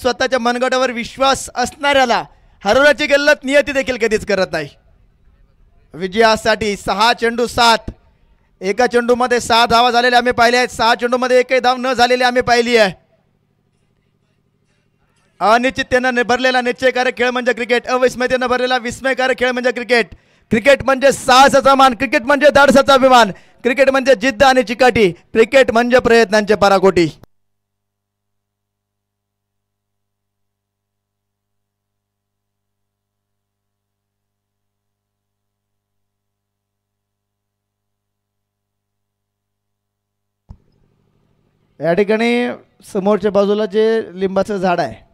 स्वतःच्या मनगटावर विश्वास असणाऱ्याला हरवण्याची गल्लत नियती देखील कधीच करत नाही। विजयासाठी 6 चेंडू 7, एका चेंडूमध्ये 6 धावा झालेले आम्ही पाहिले आहेत, 6 चेंडूमध्ये एकही धाव न झालेली आम्ही पाहिली आहे। अनिश्चिततेने भरलेला निश्चयकारक खेळ म्हणजे क्रिकेट, अविस्मयतेने भरलेला विस्मयकारक खेळ म्हणजे क्रिकेट। क्रिकेट म्हणजे साहसाचा मान, क्रिकेट म्हणजे धाडसाचा अभिमान, क्रिकेट म्हणजे जिद्द आणि चिकाटी, क्रिकेट म्हणजे प्रयत्नांचे पराकोटी। या ठिकाणी समोरच्या बाजूला जे लिंबाचं झाड आहे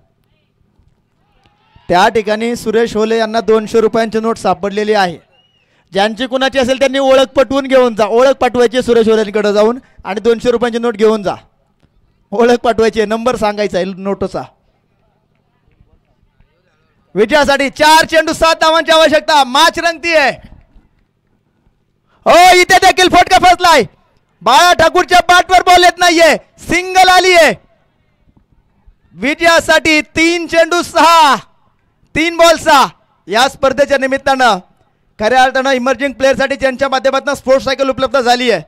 त्या ठिकाणी सुरेश होले यांना 200 रुपयांची नोट सापडलेली आहे। ज्यांची कुणाची असेल त्यांनी ओळख पटवून घेऊन जा, ओळख पाठवायची सुरेश होलेंकडे जाऊन आणि 200 रुपयांची नोट घेऊन जा। ओळख पाठवायची, नंबर सांगायचा आहे नोटचा। विजयासाठी 4 चेंडू 7 धावांची आवश्यकता, मॅच रंगती आहे। हो इथे देखील फटका फसलाय, बाळा ठाकूरच्या बॅटवर बॉल येत नाहीये, सिंगल आली आहे। विजयासाठी 3 चेंडू 6, 3 बॉल 6। या स्पर्धेच्या निमित्तानं खऱ्या अर्थानं इमर्जिंग प्लेअरसाठी ज्यांच्या माध्यमातून स्पोर्ट्स सायकल उपलब्ध झाली आहे,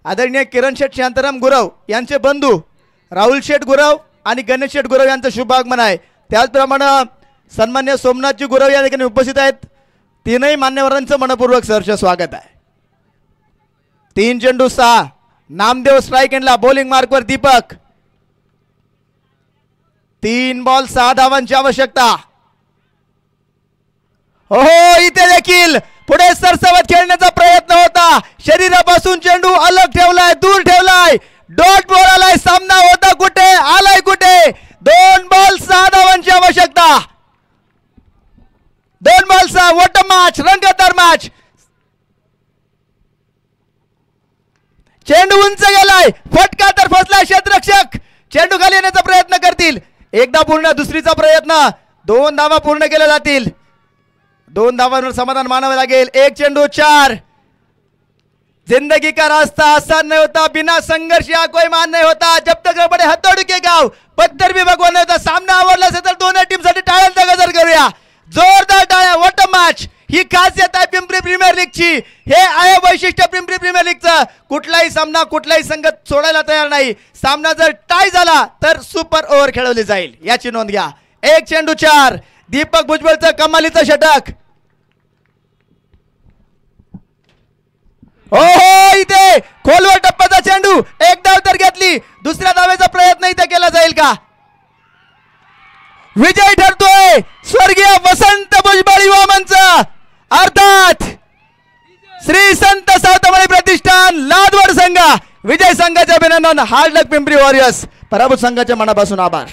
आदरणीय किरण शेठ शांताराम गुरव यांचे बंधू राहुल शेठ गुरव आणि गणेश शेठ गुरव यांचं शुभ आगमन आहे। त्याचप्रमाणे सन्मान्य सोमनाथजी गुरव या ठिकाणी उपस्थित आहेत। तीनही मान्यवरांचं मनपूर्वक सहर्ष स्वागत आहे। 3 चेंडू 6, नामदेव स्ट्राइक एंडला, बॉलिंग मार्कवर दीपक। 3 बॉल 6 धावांची आवश्यकता। हो इथे देखील पुढे सरसवत खेळण्याचा प्रयत्न होता, शरीरापासून चेंडू अलग ठेवलाय, दूर ठेवलाय, डॉट बॉल आलाय, सामना होता कुठे, आलाय कुठे। 2 बॉल 6 धावांची आवश्यकता, 2 बॉल 6। व्हॉट अ मॅच, रंगतदार मॅच। चेंडू उंच गेलाय, फटका तर फसलाय, क्षेत्ररक्षक चेंडू खाली येण्याचा प्रयत्न करतील। एकदा पूर्ण, दुसरीचा प्रयत्न, 2 धावा पूर्ण केल्या जातील। 2 धावांवर समाधान मानावे लागेल। 1 चेंडू 4। जिंदगी का रास्ता आसान नहीं होता, बिना संघर्ष या कोई मान नहीं होता, जब तक बड़े हथौड़े के गाव पत्थर भी भगवान नहीं होता। सामना आवडला असेल तर दोन्ही टीमसाठी टाळ्यांचा गजर करूया, जोरदार टाळ्या। व्हॉट अ मॅच, ही खासियत आहे पिंपरी प्रीमियर लीगची, हे आहे वैशिष्ट्य पिंपरी प्रीमियर लीगचं। कुठलाही सामना, कुठलाही संघ सोडायला तयार नाही। सामना जर टाय झाला तर सुपर ओव्हर खेळवली जाईल, याची नोंद घ्या। 1 चेंडू 4, दीपक भुजबळचं कमालीचं षटक। हो इथे खोलवर टप्प्याचा चेंडू, 1 धाव तर घेतली, दुसऱ्या धावेचा प्रयत्न इथे केला जाईल का? विजय ठरतोय स्वर्गीय वसंत भुजबळ युवा मंच, अर्थात श्री संत सावतमाळी प्रतिष्ठान लादवड संघ। विजय संघाचे अभिनंदन, हार्ड लक पिंपरी वॉरियर्स। पराभूत संघाच्या मनापासून आभार।